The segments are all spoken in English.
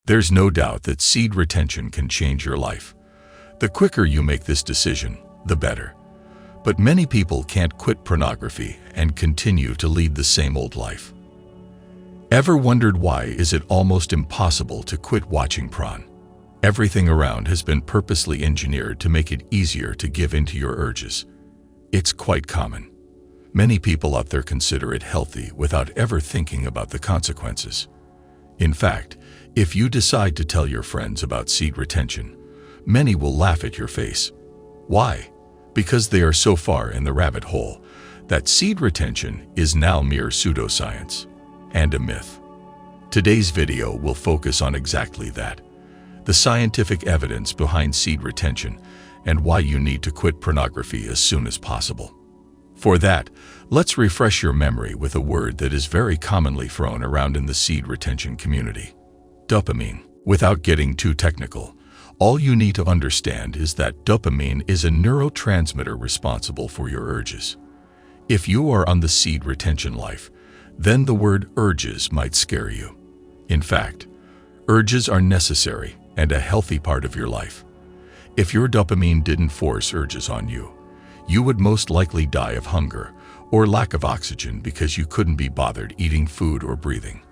There's no doubt that seed retention can change your life. The quicker you make this decision, the better. But many people can't quit pornography and continue to lead the same old life. Ever wondered why is it almost impossible to quit watching porn? Everything around has been purposely engineered to make it easier to give in to your urges. It's quite common. Many people out there consider it healthy without ever thinking about the consequences. In fact, if you decide to tell your friends about seed retention, many will laugh at your face. Why? Because they are so far in the rabbit hole that seed retention is now mere pseudoscience and a myth. Today's video will focus on exactly that, the scientific evidence behind seed retention and why you need to quit pornography as soon as possible. For that, let's refresh your memory with a word that is very commonly thrown around in the seed retention community: dopamine. Without getting too technical, all you need to understand is that dopamine is a neurotransmitter responsible for your urges. If you are on the seed retention life, then the word urges might scare you. In fact, urges are necessary and a healthy part of your life. If your dopamine didn't force urges on you, you would most likely die of hunger or lack of oxygen because you couldn't be bothered eating food or breathing.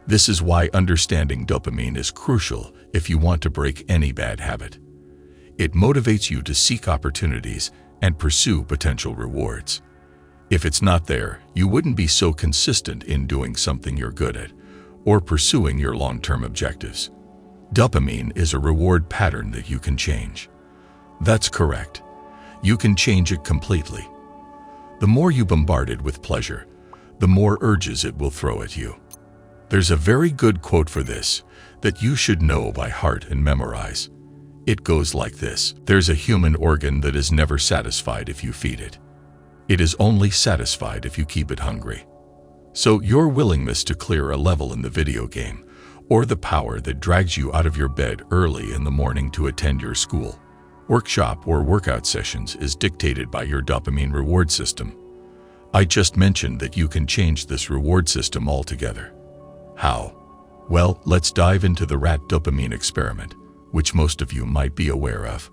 This is why understanding dopamine is crucial if you want to break any bad habit. It motivates you to seek opportunities and pursue potential rewards. If it's not there, you wouldn't be so consistent in doing something you're good at or pursuing your long-term objectives. Dopamine is a reward pattern that you can change. That's correct. You can change it completely. The more you bombard it with pleasure, the more urges it will throw at you. There's a very good quote for this that you should know by heart and memorize. It goes like this: there's a human organ that is never satisfied if you feed it. It is only satisfied if you keep it hungry. So your willingness to clear a level in the video game, or the power that drags you out of your bed early in the morning to attend your school, workshop, or workout sessions is dictated by your dopamine reward system. I just mentioned that you can change this reward system altogether. How? Well, let's dive into the rat dopamine experiment, which most of you might be aware of.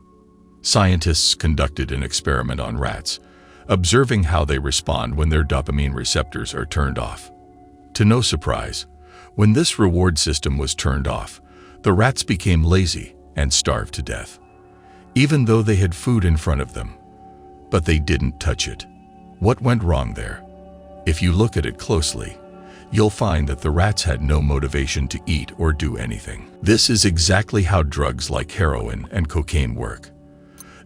Scientists conducted an experiment on rats, observing how they respond when their dopamine receptors are turned off. To no surprise, when this reward system was turned off, the rats became lazy and starved to death, even though they had food in front of them. But they didn't touch it. What went wrong there? If you look at it closely, you'll find that the rats had no motivation to eat or do anything. This is exactly how drugs like heroin and cocaine work.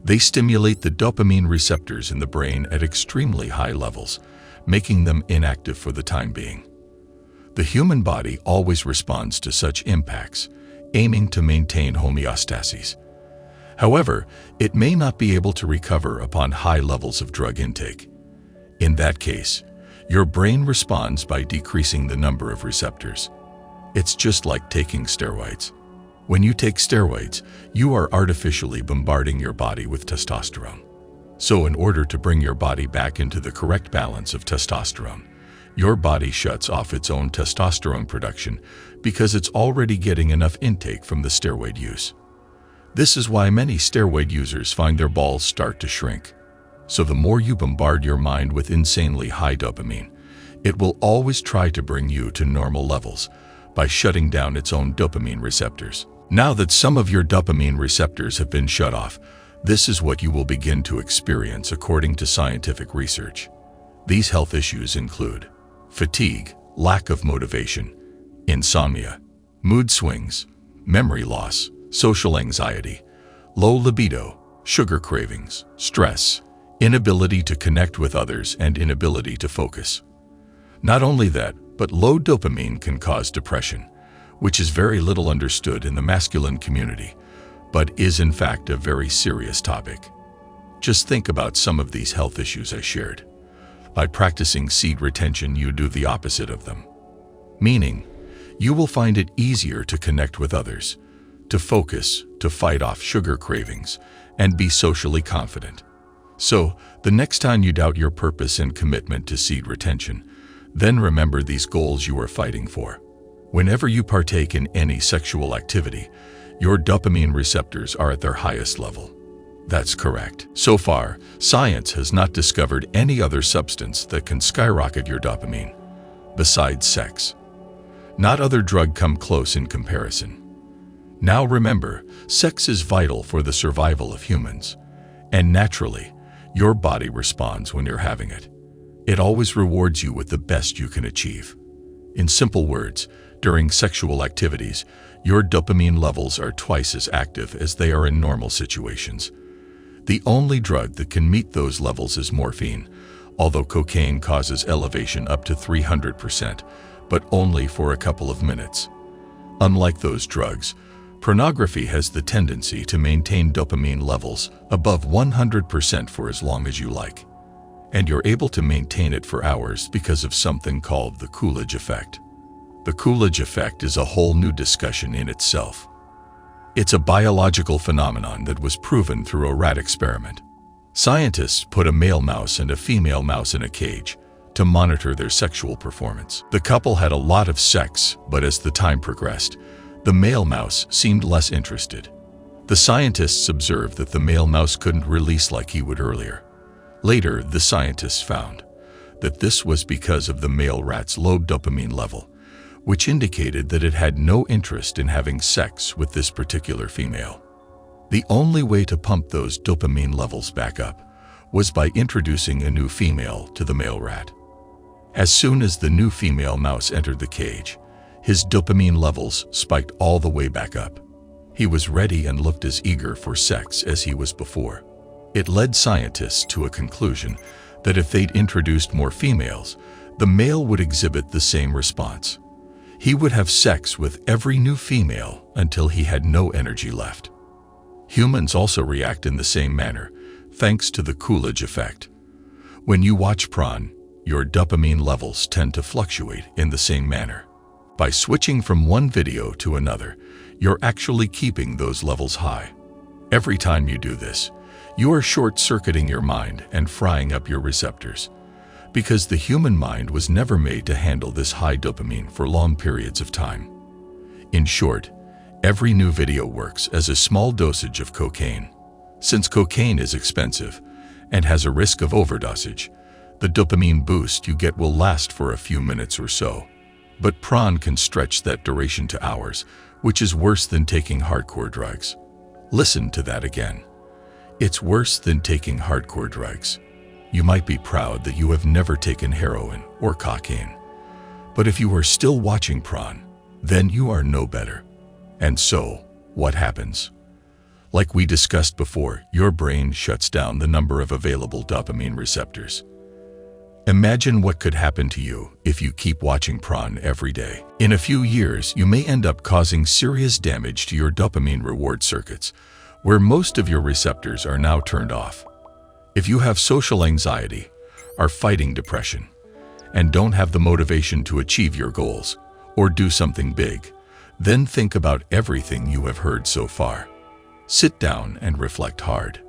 They stimulate the dopamine receptors in the brain at extremely high levels, making them inactive for the time being. The human body always responds to such impacts, aiming to maintain homeostasis. However, it may not be able to recover upon high levels of drug intake. In that case, your brain responds by decreasing the number of receptors. It's just like taking steroids. When you take steroids, you are artificially bombarding your body with testosterone. So in order to bring your body back into the correct balance of testosterone, your body shuts off its own testosterone production because it's already getting enough intake from the steroid use. This is why many steroid users find their balls start to shrink. So the more you bombard your mind with insanely high dopamine, it will always try to bring you to normal levels by shutting down its own dopamine receptors. Now that some of your dopamine receptors have been shut off, this is what you will begin to experience according to scientific research. These health issues include fatigue, lack of motivation, insomnia, mood swings, memory loss, social anxiety, low libido, sugar cravings, stress, inability to connect with others, and inability to focus. Not only that, but low dopamine can cause depression, which is very little understood in the masculine community, but is in fact a very serious topic. Just think about some of these health issues I shared. By practicing seed retention, you do the opposite of them. Meaning, you will find it easier to connect with others, to focus, to fight off sugar cravings, and be socially confident. So, the next time you doubt your purpose and commitment to seed retention, then remember these goals you are fighting for. Whenever you partake in any sexual activity, your dopamine receptors are at their highest level. That's correct. So far, science has not discovered any other substance that can skyrocket your dopamine, besides sex. Not other drug come close in comparison. Now remember, sex is vital for the survival of humans, and naturally, your body responds when you're having it. It always rewards you with the best you can achieve. In simple words, during sexual activities, your dopamine levels are twice as active as they are in normal situations. The only drug that can meet those levels is morphine, although cocaine causes elevation up to 300%, but only for a couple of minutes. Unlike those drugs, pornography has the tendency to maintain dopamine levels above 100% for as long as you like. And you're able to maintain it for hours because of something called the Coolidge Effect. The Coolidge Effect is a whole new discussion in itself. It's a biological phenomenon that was proven through a rat experiment. Scientists put a male mouse and a female mouse in a cage to monitor their sexual performance. The couple had a lot of sex, but as the time progressed, the male mouse seemed less interested. The scientists observed that the male mouse couldn't release like he would earlier. Later, the scientists found that this was because of the male rat's low dopamine level, which indicated that it had no interest in having sex with this particular female. The only way to pump those dopamine levels back up was by introducing a new female to the male rat. As soon as the new female mouse entered the cage, his dopamine levels spiked all the way back up. He was ready and looked as eager for sex as he was before. It led scientists to a conclusion that if they'd introduced more females, the male would exhibit the same response. He would have sex with every new female until he had no energy left. Humans also react in the same manner, thanks to the Coolidge Effect. When you watch porn, your dopamine levels tend to fluctuate in the same manner. By switching from one video to another, you're actually keeping those levels high. Every time you do this, you are short-circuiting your mind and frying up your receptors, because the human mind was never made to handle this high dopamine for long periods of time. In short, every new video works as a small dosage of cocaine. Since cocaine is expensive and has a risk of overdosage, the dopamine boost you get will last for a few minutes or so. But porn can stretch that duration to hours, which is worse than taking hardcore drugs. Listen to that again. It's worse than taking hardcore drugs. You might be proud that you have never taken heroin or cocaine. But if you are still watching porn, then you are no better. And so, what happens? Like we discussed before, your brain shuts down the number of available dopamine receptors. Imagine what could happen to you if you keep watching porn every day. In a few years, you may end up causing serious damage to your dopamine reward circuits, where most of your receptors are now turned off. If you have social anxiety, are fighting depression, and don't have the motivation to achieve your goals or do something big, then think about everything you have heard so far. Sit down and reflect hard.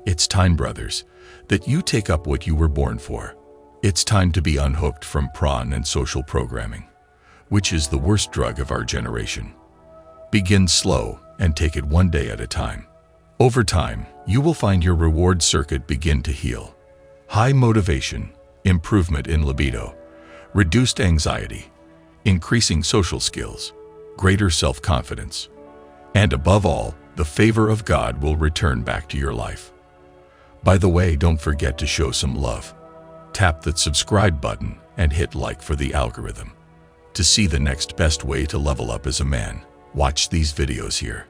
It's time, brothers, that you take up what you were born for. It's time to be unhooked from porn and social programming, which is the worst drug of our generation. Begin slow and take it one day at a time. Over time, you will find your reward circuit begin to heal. High motivation, improvement in libido, reduced anxiety, increasing social skills, greater self-confidence, and above all, the favor of God will return back to your life. By the way, don't forget to show some love. Tap that subscribe button and hit like for the algorithm. To see the next best way to level up as a man, watch these videos here.